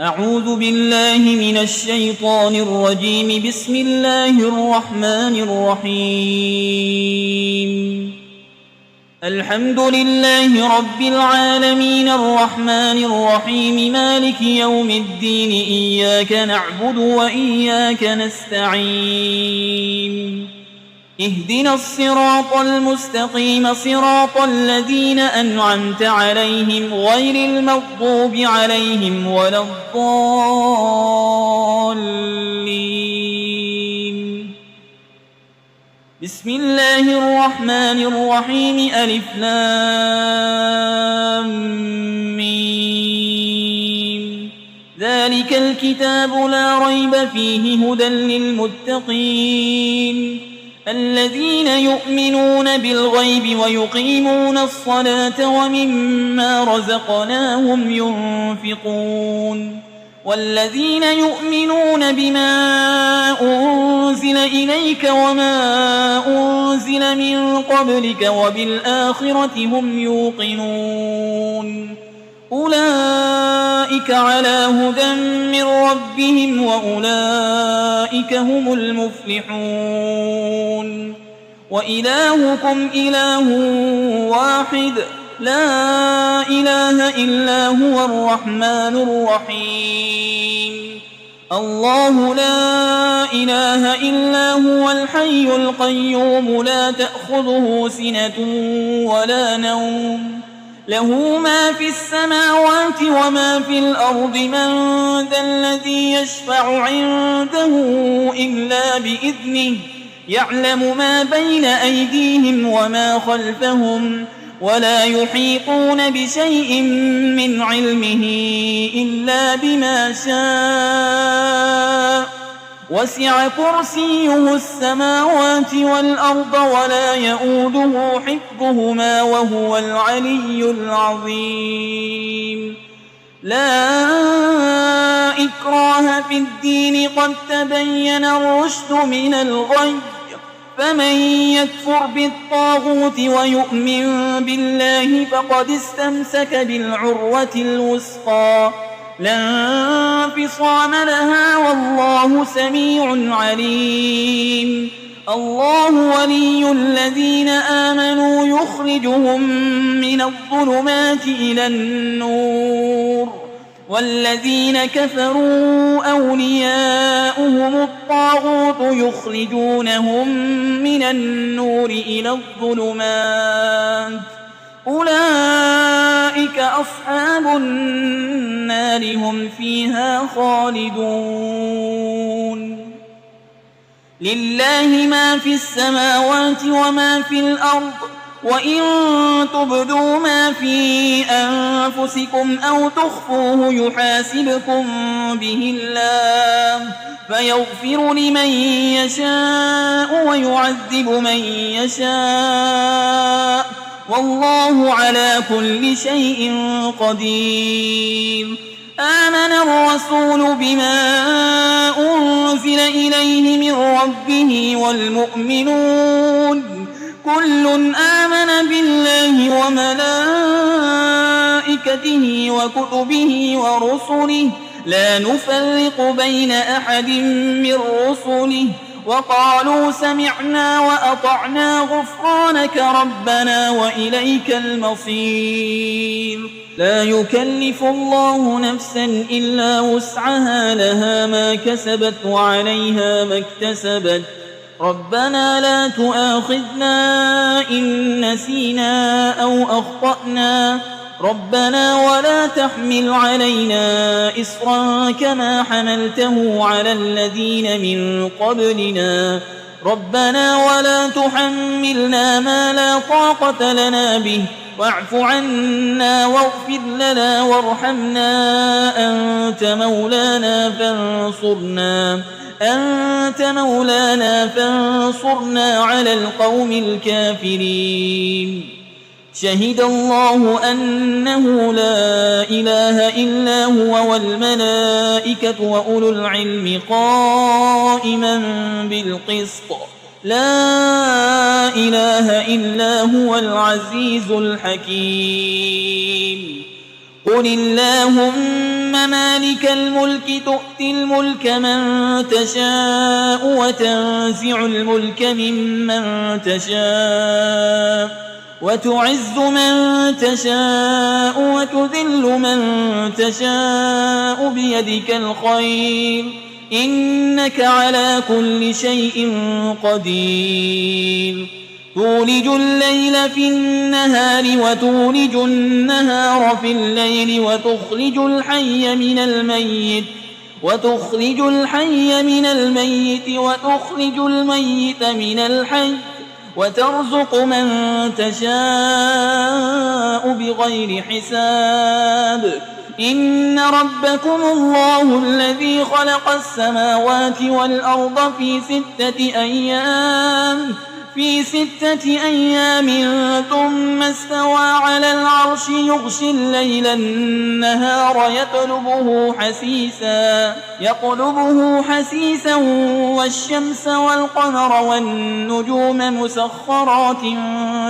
أعوذ بالله من الشيطان الرجيم. بسم الله الرحمن الرحيم. الحمد لله رب العالمين الرحمن الرحيم مالك يوم الدين. إياك نعبد وإياك نستعين. اهدنا الصراط المستقيم صراط الذين أنعمت عليهم غير المغضوب عليهم ولا الضالين. بسم الله الرحمن الرحيم. ألف لام ميم. ذلك الكتاب لا ريب فيه هدى للمتقين الذين يؤمنون بالغيب ويقيمون الصلاة ومما رزقناهم ينفقون والذين يؤمنون بما أنزل إليك وما أنزل من قبلك وبالآخرة هم يوقنون أولئك على هدى من ربهم وأولئك هم المفلحون. وإلهكم إله واحد لا إله إلا هو الرحمن الرحيم. الله لا إله إلا هو الحي القيوم لا تأخذه سنة ولا نوم له ما في السماوات وما في الأرض. من ذا الذي يشفع عنده إلا بإذنه يعلم ما بين أيديهم وما خلفهم ولا يحيطون بشيء من علمه إلا بما شاء. وسع كرسيه السماوات والأرض ولا يؤوده حفظهما وهو العلي العظيم. لا إكراه في الدين قد تبين الرشد من الغي. فمن يكفر بالطاغوت ويؤمن بالله فقد استمسك بالعروة الوثقى لا انفصام لها والله سميع عليم. الله ولي الذين آمنوا يخرجهم من الظلمات إلى النور والذين كفروا أولياؤهم الطاغوت يخرجونهم من النور إلى الظلمات أولئك أصحاب النار هم فيها خالدون. لله ما في السماوات وما في الأرض وإن تبدوا ما في أنفسكم أو تخفوه يحاسبكم به الله فيغفر لمن يشاء ويعذب من يشاء والله على كل شيء قدير. آمن الرسول بما أنزل إليه من ربه والمؤمنون كل آمن بالله وملائكته وكتبه ورسله لا نفرق بين أحد من رسله وقالوا سمعنا وأطعنا غفرانك ربنا وإليك المصير. لا يكلف الله نفسا إلا وسعها لها ما كسبت وعليها ما اكتسبت. ربنا لا تؤاخذنا إن نسينا أو أخطأنا ربنا ولا تحمل علينا إصرا كما حملته على الذين من قبلنا ربنا ولا تحملنا ما لا طاقة لنا به واعف عنا واغفر لنا وارحمنا أنت مولانا فانصرنا على القوم الكافرين. شهد الله أنه لا إله إلا هو والملائكة وأولو العلم قائما بالقسط لا إله إلا هو العزيز الحكيم. قل اللهم مالك الملك تؤتي الملك من تشاء وتنزع الملك ممن تشاء وتعز من تشاء وتذل من تشاء بيدك الخير إنك على كل شيء قدير تولج الليل في النهار وتولج النهار في الليل وتخرج الحي من الميت وتخرج الميت من الحي وترزق من تشاء بغير حساب إن ربكم الله الذي خلق السماوات والأرض في 6 أيام ثم استوى على العرش يغشي الليل النهار يطلبه حسيسا والشمس والقمر والنجوم مسخرات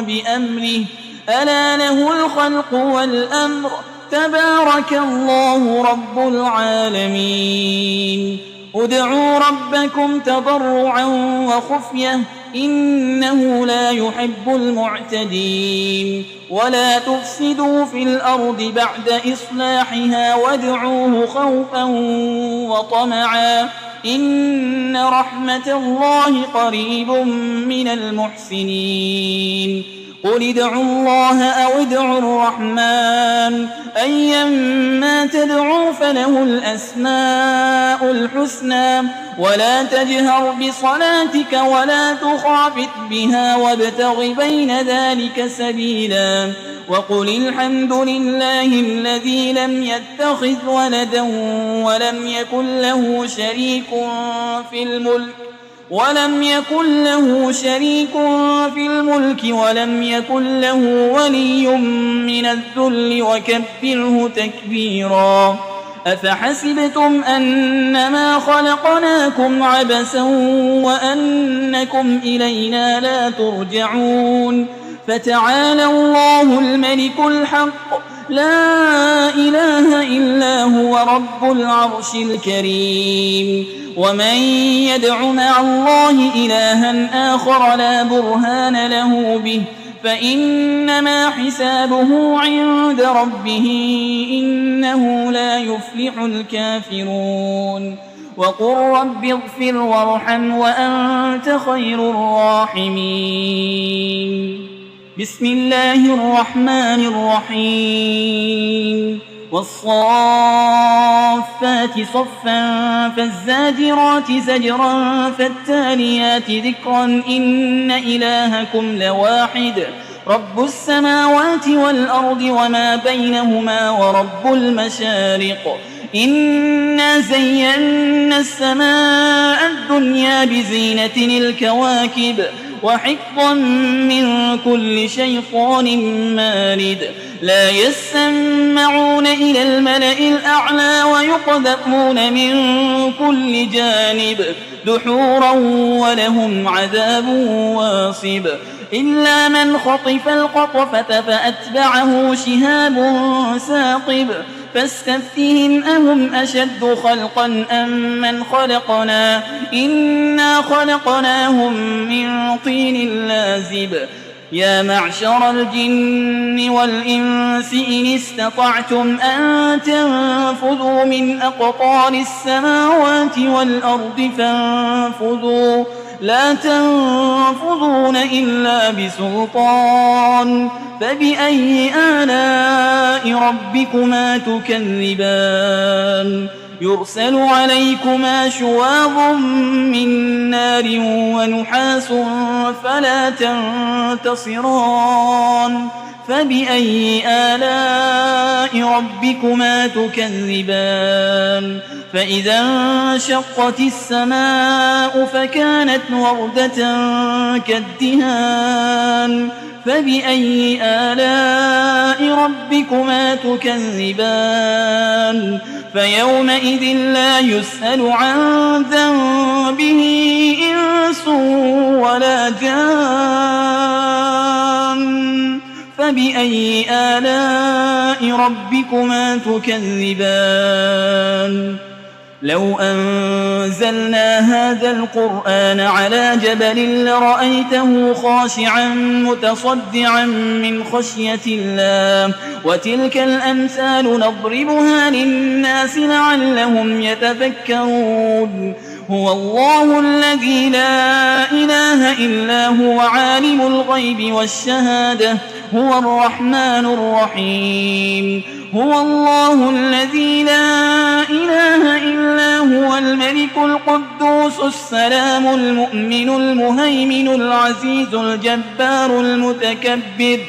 بأمره ألا له الخلق والأمر تبارك الله رب العالمين ادعوا ربكم تضرعا وخفية إنه لا يحب المعتدين ولا تفسدوا في الأرض بعد إصلاحها وادعوه خوفا وطمعا إن رحمة الله قريب من المحسنين قل ادعوا الله أو ادعوا الرحمن أيما تدعوا فله الأسماء الحسنى ولا تجهر بصلاتك ولا تخافت بها وابتغ بين ذلك سبيلا وقل الحمد لله الذي لم يتخذ ولدا ولم يكن له شريك في الملك ولم يكن له ولي من الذل وكبره تكبيرا أفحسبتم أنما خلقناكم عبثا وأنكم إلينا لا ترجعون فتعالى الله الملك الحق لا إله إلا هو رب العرش الكريم ومن يدع مع الله إلها آخر لا برهان له به فإنما حسابه عند ربه إنه لا يفلح الكافرون وقل رب اغفر وارحم وأنت خير الراحمين بسم الله الرحمن الرحيم والصافات صفا فالزاجرات زجرا فالتاليات ذكرا إن إلهكم لواحد رب السماوات والأرض وما بينهما ورب المشارق إنا زينا السماء الدنيا بزينة الكواكب وحفظا من كل شيطان مارد لا يسمعون إلى الملأ الأعلى ويقذفون من كل جانب دحورا ولهم عذاب واصب إلا من خطف الخطفة فأتبعه شهاب ثاقب فاستفتهم أهم أشد خلقا أم من خلقنا إنا خلقناهم من طين لازب يا معشر الجن والإنس إن استطعتم أن تنفذوا من أقطار السماوات والأرض فانفذوا لا تنفذون إلا بسلطان فبأي آلاء ربكما تكذبان يرسل عليكما شواظ من نار ونحاس فلا تنتصران فبأي آلاء ربكما تكذبان فإذا انشقت السماء فكانت وردة كالدهان فبأي آلاء ربكما تكذبان فيومئذ لا يسأل عن ذنبه إنس ولا جان فبأي آلاء ربكما تكذبان لو أنزلنا هذا القرآن على جبل لرأيته خاشعا متصدعا من خشية الله وتلك الأمثال نضربها للناس لعلهم يتفكرون هو الله الذي لا إله إلا هو عالم الغيب والشهادة هو الرحمن الرحيم هو الله الذي لا إله إلا هو الملك القدوس السلام المؤمن المهيمن العزيز الجبار المتكبر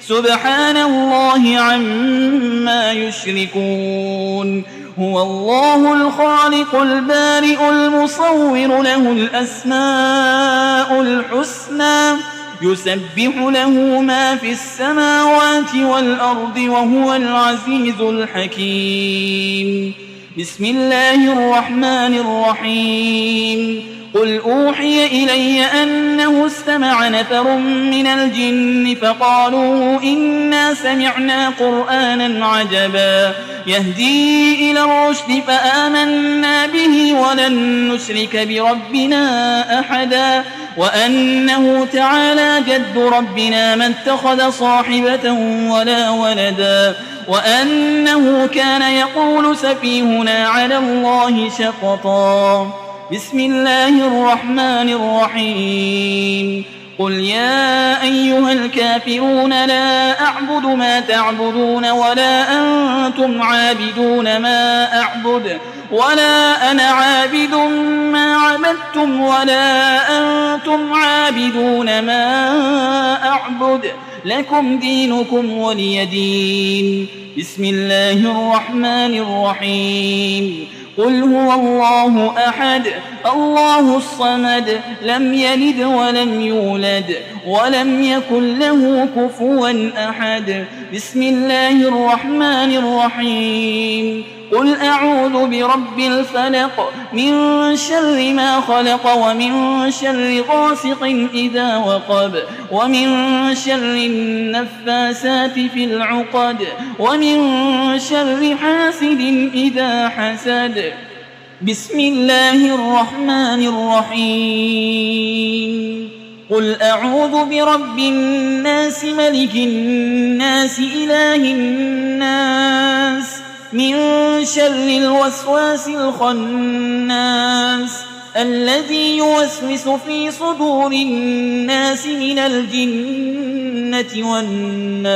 سبحان الله عما يشركون هو الله الخالق البارئ المصور له الأسماء الحسنى يسبح له ما في السماوات والأرض وهو العزيز الحكيم بسم الله الرحمن الرحيم قل أوحي إلي أنه استمع نفر من الجن فقالوا إنا سمعنا قرآنا عجبا يهدي إلى الرشد فآمنا به ولن نشرك بربنا أحدا وأنه تعالى جد ربنا ما اتخذ صاحبة ولا ولدا وأنه كان يقول سفيهنا على الله شططا بسم الله الرحمن الرحيم قل يا أيها الكافرون لا أعبد ما تعبدون ولا أنتم عابدون ما أعبد ولا أنا عابد ما عبدتم ولا أنتم عابدون ما أعبد لكم دينكم ولي دين بسم الله الرحمن الرحيم قل هو الله أحد الله الصمد لم يلد ولم يولد ولم يكن له كفوا أحد بسم الله الرحمن الرحيم قل أعوذ برب الفلق من شر ما خلق ومن شر غاسق إذا وقب ومن شر النفاسات في العقد ومن شر حاسد إذا حسد بسم الله الرحمن الرحيم قل أعوذ برب الناس ملك الناس إله الناس من شر الوسواس الخناس الذي يوسوس في صدور الناس من الجنة والناس